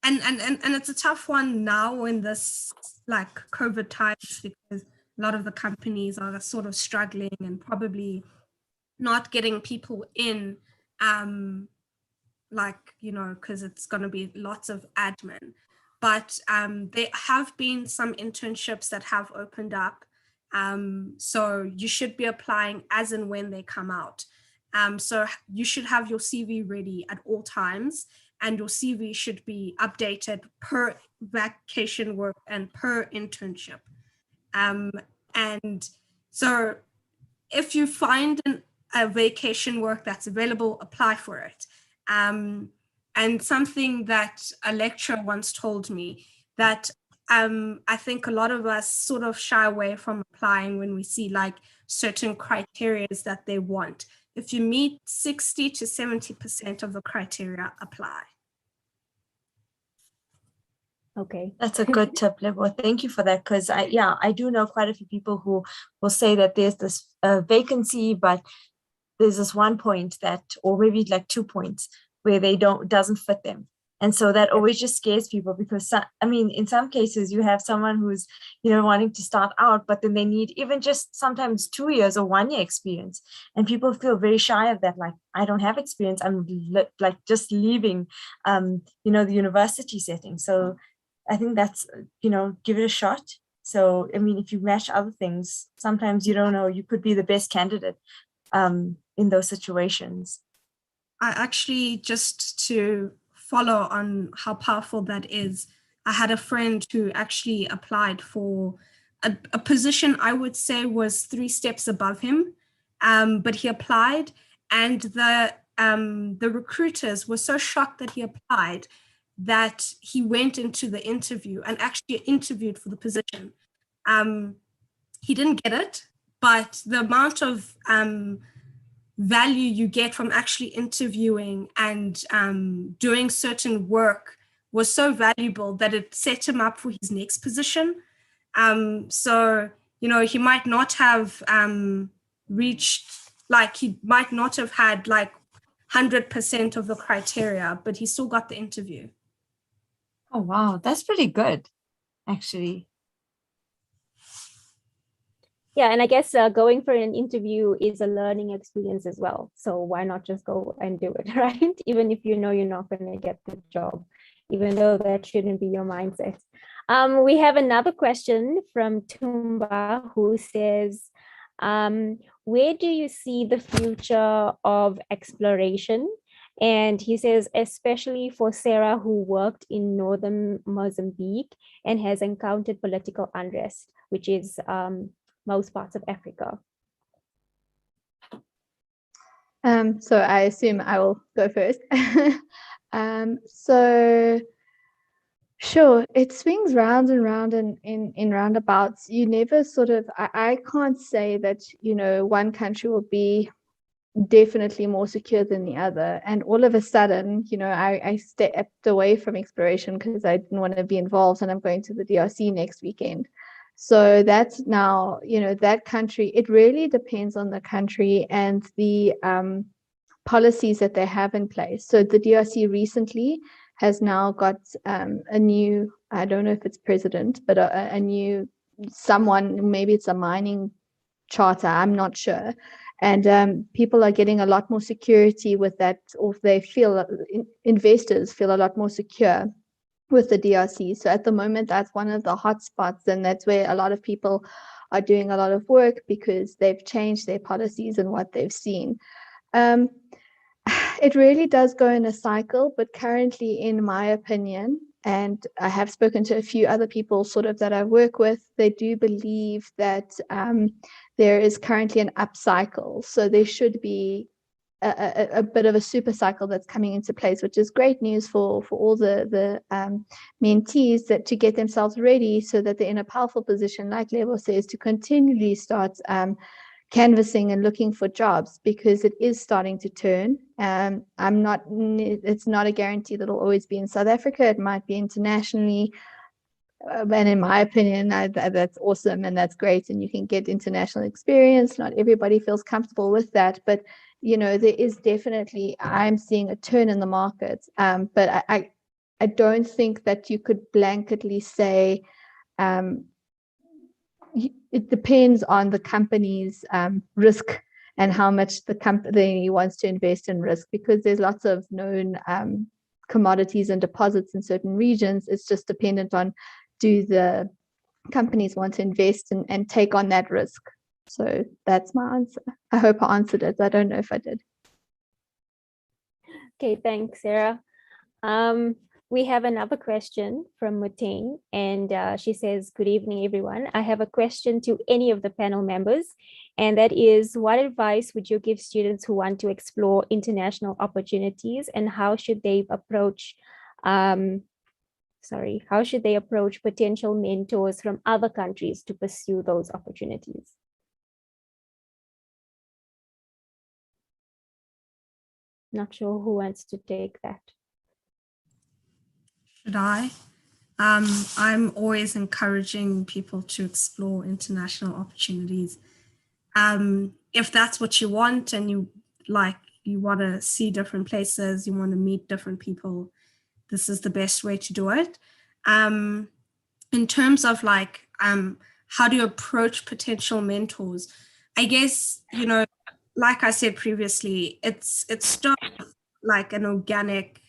it's a tough one now in this like COVID times, because a lot of the companies are sort of struggling and probably not getting people in, because it's going to be lots of admin. But there have been some internships that have opened up. So you should be applying as and when they come out. So you should have your CV ready at all times, and your CV should be updated per vacation work and per internship. And so if you find a vacation work that's available, apply for it. And something that a lecturer once told me, that I think a lot of us sort of shy away from applying when we see like certain criteria that they want. If you meet 60 to 70% of the criteria, apply. Okay. That's a good tip, Lebo. Thank you for that, because I do know quite a few people who will say that there's this vacancy, but there's this one point that, or maybe like 2 points where they doesn't fit them. And so that always just scares people, because in some cases you have someone who's, wanting to start out, but then they need even just sometimes 2 years or 1 year experience. And people feel very shy of that. Like, I don't have experience. I'm like just leaving, the university setting. So I think that's, give it a shot. So, if you match other things, sometimes you don't know, you could be the best candidate in those situations. I actually, just to follow on how powerful that is, I had a friend who actually applied for a position I would say was 3 steps above him, but he applied, and the recruiters were so shocked that he applied that he went into the interview and actually interviewed for the position. He didn't get it, but the amount of value you get from actually interviewing and doing certain work was so valuable that it set him up for his next position. So, he might not have reached, he might not have had 100% of the criteria, but he still got the interview. Oh, wow. That's pretty good, actually. Yeah, and I guess going for an interview is a learning experience as well. So why not just go and do it, right? Even if you're not going to get the job, even though that shouldn't be your mindset. We have another question from Tumba, who says, where do you see the future of exploration? And he says, especially for Sara, who worked in northern Mozambique and has encountered political unrest, which is most parts of Africa. So I assume I will go first. So sure, it swings round and round in roundabouts. You never sort of, I can't say that, one country will be definitely more secure than the other, and all of a sudden, I stepped away from exploration because I didn't want to be involved, and I'm going to the DRC next weekend. So that's now, that country, it really depends on the country and the policies that they have in place. So the DRC recently has now got a new, I don't know if it's president, but a new someone, maybe it's a mining charter, I'm not sure. And people are getting a lot more security with that, or they feel, investors feel a lot more secure with the DRC. So at the moment, that's one of the hot spots, and that's where a lot of people are doing a lot of work because they've changed their policies and what they've seen. It really does go in a cycle, but currently, in my opinion, and I have spoken to a few other people sort of that I work with, they do believe that there is currently an upcycle. So there should be a bit of a super cycle that's coming into place, which is great news for all the mentees, that to get themselves ready so that they're in a powerful position, like Lebo says, to continually start canvassing and looking for jobs, because it is starting to turn. It's not a guarantee that it'll always be in South Africa. It might be internationally. And in my opinion, that's awesome and that's great, and you can get international experience. Not everybody feels comfortable with that, but there is definitely, I'm seeing a turn in the market. But I don't think that you could blanketly say it depends on the company's risk and how much the company wants to invest in risk, because there's lots of known commodities and deposits in certain regions. It's just dependent on, do the companies want to invest and take on that risk? So that's my answer. I hope I answered it. I don't know if I did. Okay, thanks, Sarah. We have another question from Muteng, and she says, good evening, everyone. I have a question to any of the panel members, and that is, what advice would you give students who want to explore international opportunities, and how should they approach potential mentors from other countries to pursue those opportunities? Not sure who wants to take that. Should I? I'm always encouraging people to explore international opportunities. If that's what you want, and you want to see different places, you want to meet different people, this is the best way to do it. In terms of how do you approach potential mentors? I guess, like I said previously, it's starts like an organic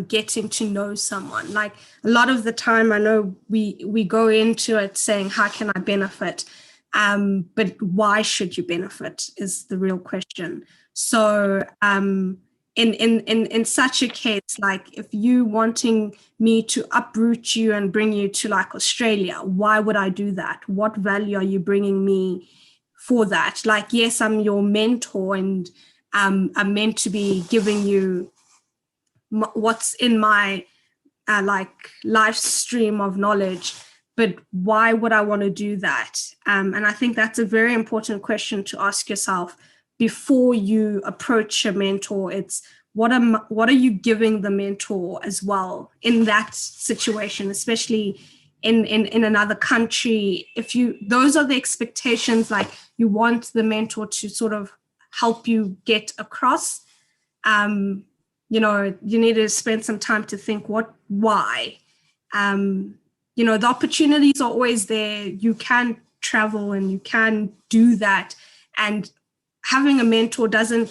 getting to know someone. Like a lot of the time, I know we go into it saying, how can I benefit? But why should you benefit is the real question. So in such a case, like if you wanting me to uproot you and bring you to like Australia, why would I do that? What value are you bringing me for that? Like, yes, I'm your mentor, and I'm meant to be giving you what's in my live stream of knowledge, but why would I want to do that? And I think that's a very important question to ask yourself before you approach a mentor. It's what are you giving the mentor as well in that situation, especially in another country? Those are the expectations, like you want the mentor to sort of help you get across. You need to spend some time to think why. The opportunities are always there. You can travel and you can do that. And having a mentor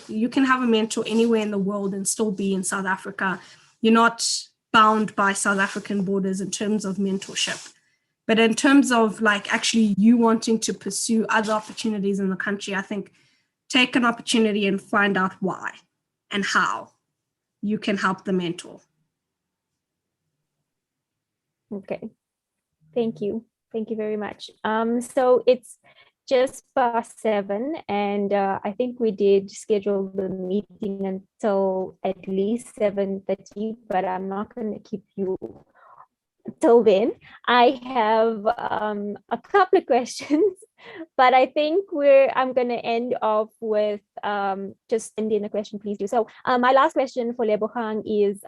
you can have a mentor anywhere in the world and still be in South Africa. You're not bound by South African borders in terms of mentorship. But in terms of like actually you wanting to pursue other opportunities in the country, I think take an opportunity and find out why and how you can help the mentor. Okay, thank you. Thank you very much. So it's just past 7, and I think we did schedule the meeting until at least 7:30, but I'm not going to keep you till then. I have a couple of questions, but I think I'm going to end off with just send in a question, please do. So my last question for Lebogang is,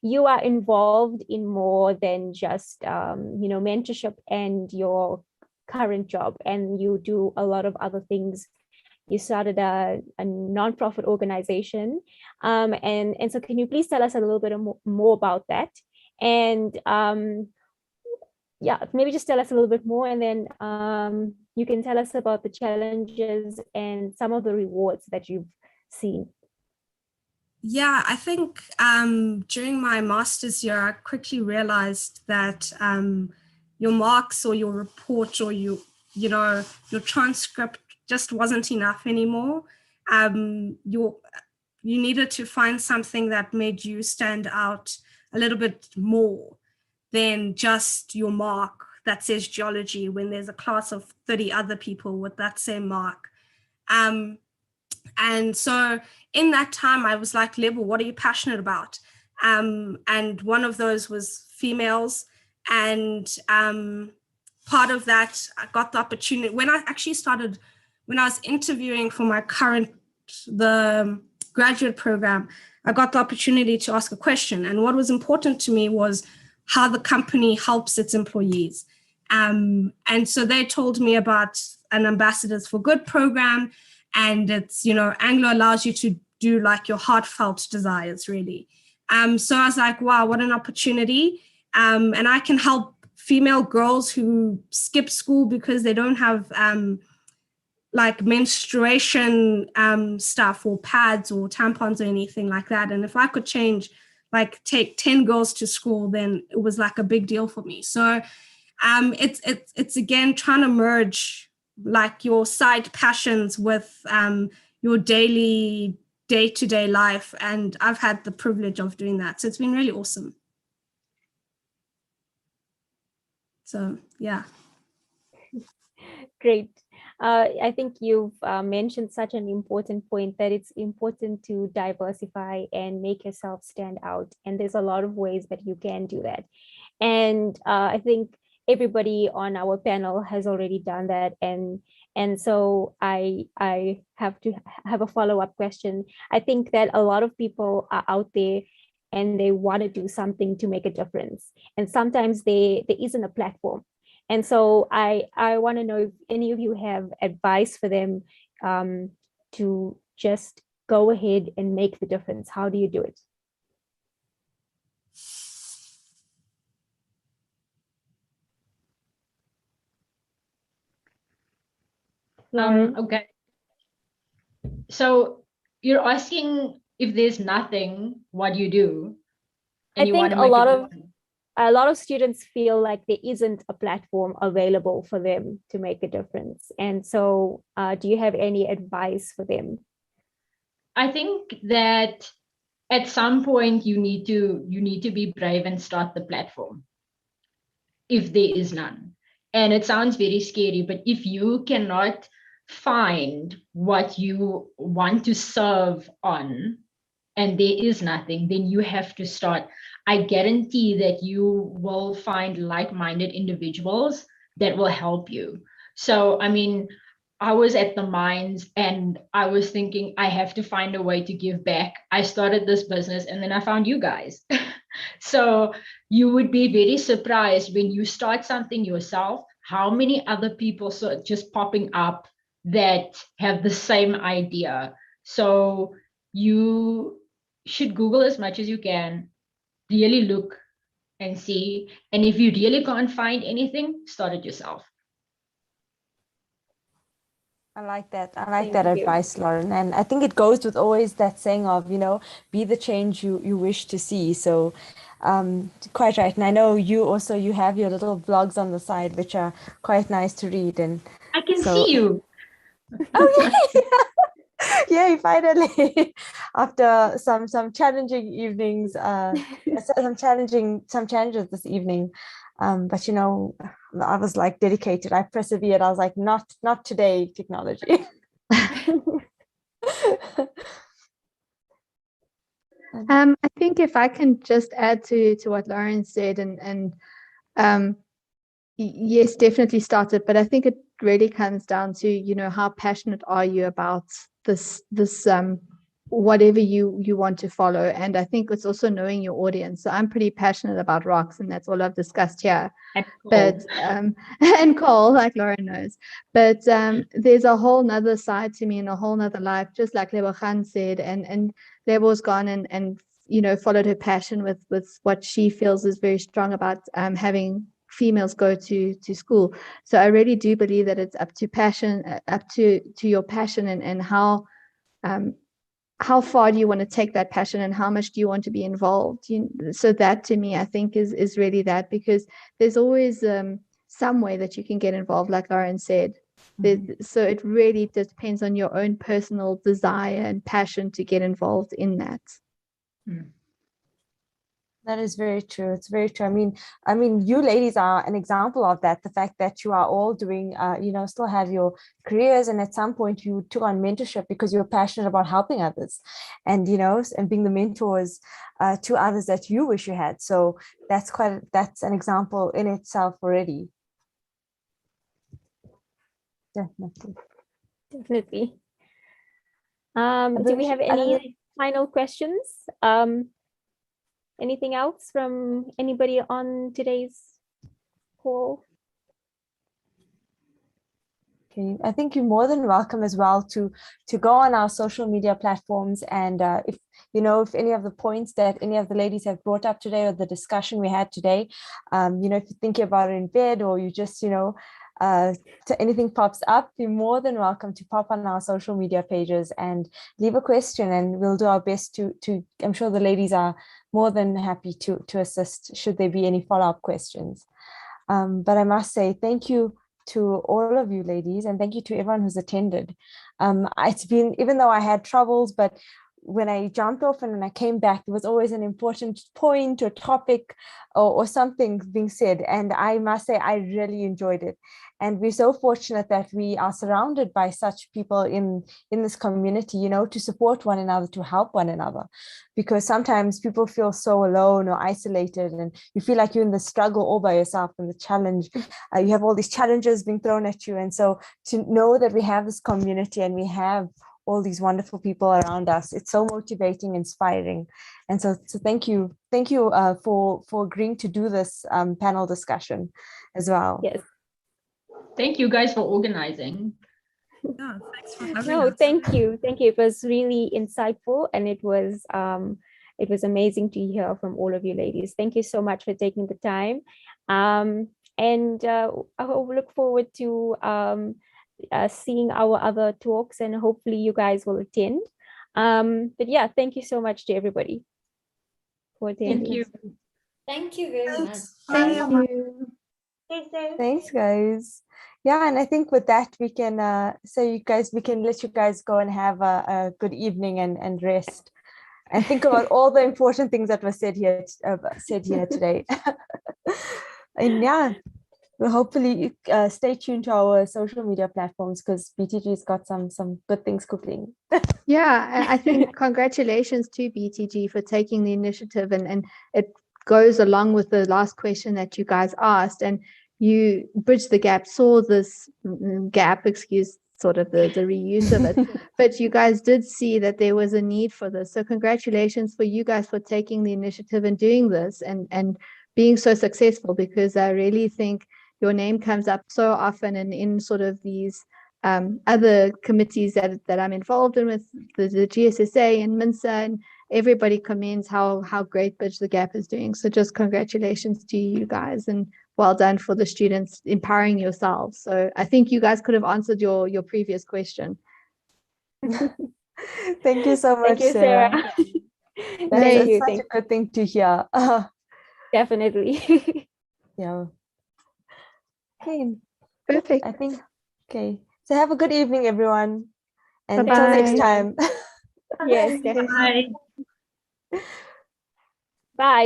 you are involved in more than just mentorship and your current job, and you do a lot of other things. You started a non-profit organization, and so can you please tell us a little bit more about that? And maybe just tell us a little bit more, and then you can tell us about the challenges and some of the rewards that you've seen. Yeah, I think during my master's year, I quickly realized that your marks or your report or your transcript just wasn't enough anymore. You needed to find something that made you stand out a little bit more than just your mark that says geology when there's a class of 30 other people with that same mark. And so in that time, I was like, Lebo, what are you passionate about? And one of those was females. And part of that, I got the opportunity when I was interviewing for the graduate program, I got the opportunity to ask a question. And what was important to me was how the company helps its employees. And so they told me about an Ambassadors for Good program. And it's, Anglo allows you to do like your heartfelt desires, really. So I was like, wow, what an opportunity. And I can help female girls who skip school because they don't have like menstruation stuff or pads or tampons or anything like that. And if I could take 10 girls to school, then it was like a big deal for me. So it's again trying to merge like your side passions with your daily day-to-day life. And I've had the privilege of doing that. So it's been really awesome. So, yeah. Great. I think you've mentioned such an important point, that it's important to diversify and make yourself stand out. And there's a lot of ways that you can do that. And I think everybody on our panel has already done that. And so I have to have a follow-up question. I think that a lot of people are out there and they want to do something to make a difference. And sometimes there isn't a platform. And so I want to know if any of you have advice for them to just go ahead and make the difference. How do you do it? Okay. So you're asking if there's nothing, what do you do? And I think a lot of students feel like there isn't a platform available for them to make a difference. And so do you have any advice for them? I think that at some point you need to be brave and start the platform, if there is none. And it sounds very scary, but if you cannot find what you want to serve on and there is nothing, then you have to start. I guarantee that you will find like-minded individuals that will help you. So, I mean, I was at the mines and I was thinking I have to find a way to give back. I started this business and then I found you guys. So you would be very surprised when you start something yourself, how many other people are just popping up that have the same idea. So you should Google as much as you can, really look and see. And if you really can't find anything, start it yourself. I like that. I like that advice, Lauren. And I think it goes with always that saying of, be the change you wish to see. So quite right. And I know you have your little blogs on the side, which are quite nice to read. And I can see you. Oh, yeah. Yay, finally. After some challenging evenings, some challenges this evening. But I was like dedicated. I persevered. I was like, not today, technology. I think if I can just add to what Lauren said, and yes, definitely start it. But I think it really comes down to how passionate are you about this whatever you want to follow. And I think it's also knowing your audience. So I'm pretty passionate about rocks, and that's all I've discussed here. But and coal, like Lauren knows. But there's a whole nother side to me and a whole nother life, just like Lebogang said, and Lebo's gone and followed her passion with what she feels is very strong about having females go to school. So I really do believe that it's up to your passion and how far do you want to take that passion and how much do you want to be involved. So that to me I think is really that, because there's always some way that you can get involved, like Lauren said. So it really depends on your own personal desire and passion to get involved in that. That is very true. It's very true. I mean, you ladies are an example of that. The fact that you are all doing, still have your careers, and at some point you took on mentorship because you were passionate about helping others, and and being the mentors to others that you wish you had. So that's an example in itself already. Definitely. Do we have any final questions? Anything else from anybody on today's call? Okay, I think you're more than welcome as well to go on our social media platforms, and if any of the points that any of the ladies have brought up today, or the discussion we had today, if you're thinking about it in bed, or you just, anything pops up, you're more than welcome to pop on our social media pages and leave a question, and we'll do our best to I'm sure the ladies are more than happy to assist should there be any follow-up questions. But I must say thank you to all of you ladies, and thank you to everyone who's attended. It's been, even though I had troubles, but when I jumped off and when I came back, there was always an important point or topic or something being said. And I must say, I really enjoyed it. And we're so fortunate that we are surrounded by such people in this community, to support one another, to help one another. Because sometimes people feel so alone or isolated, and you feel like you're in the struggle all by yourself, and the challenge, you have all these challenges being thrown at you. And so to know that we have this community and we have all these wonderful people around us, it's so motivating, inspiring. And so thank you for agreeing to do this panel discussion as well. Yes. Thank you guys for organizing. Yeah, thanks for having No, us. thank you. It was really insightful, and it was amazing to hear from all of you ladies. Thank you so much for taking the time. And I look forward to seeing our other talks, and hopefully you guys will attend. But yeah, thank you so much to everybody for attending. Thank you. Thank you very much. Thank Bye. you. Stay safe. Thanks, guys. Yeah, and I think with that we can we can let you guys go and have a good evening and rest, and think about all the important things that were said here today. And yeah, we'll hopefully stay tuned to our social media platforms, because BTG's got some good things cooking. Yeah, I think congratulations to BTG for taking the initiative, and it goes along with the last question that you guys asked, and you bridged the gap, saw this gap, excuse sort of the reuse of it, but you guys did see that there was a need for this. So congratulations for you guys for taking the initiative and doing this and being so successful, because I really think your name comes up so often and in sort of these other committees that I'm involved in, with the GSSA and MINSA, and everybody commends how great Bridge the Gap is doing. So just congratulations to you guys, and well done for the students empowering yourselves. So I think you guys could have answered your previous question. Thank you so much, Thank you, Sarah. That's such a good thing to hear. Definitely. Yeah. Okay. Perfect. I think, okay. So have a good evening, everyone. And Bye-bye. until next time. Yes, definitely. Bye. Bye.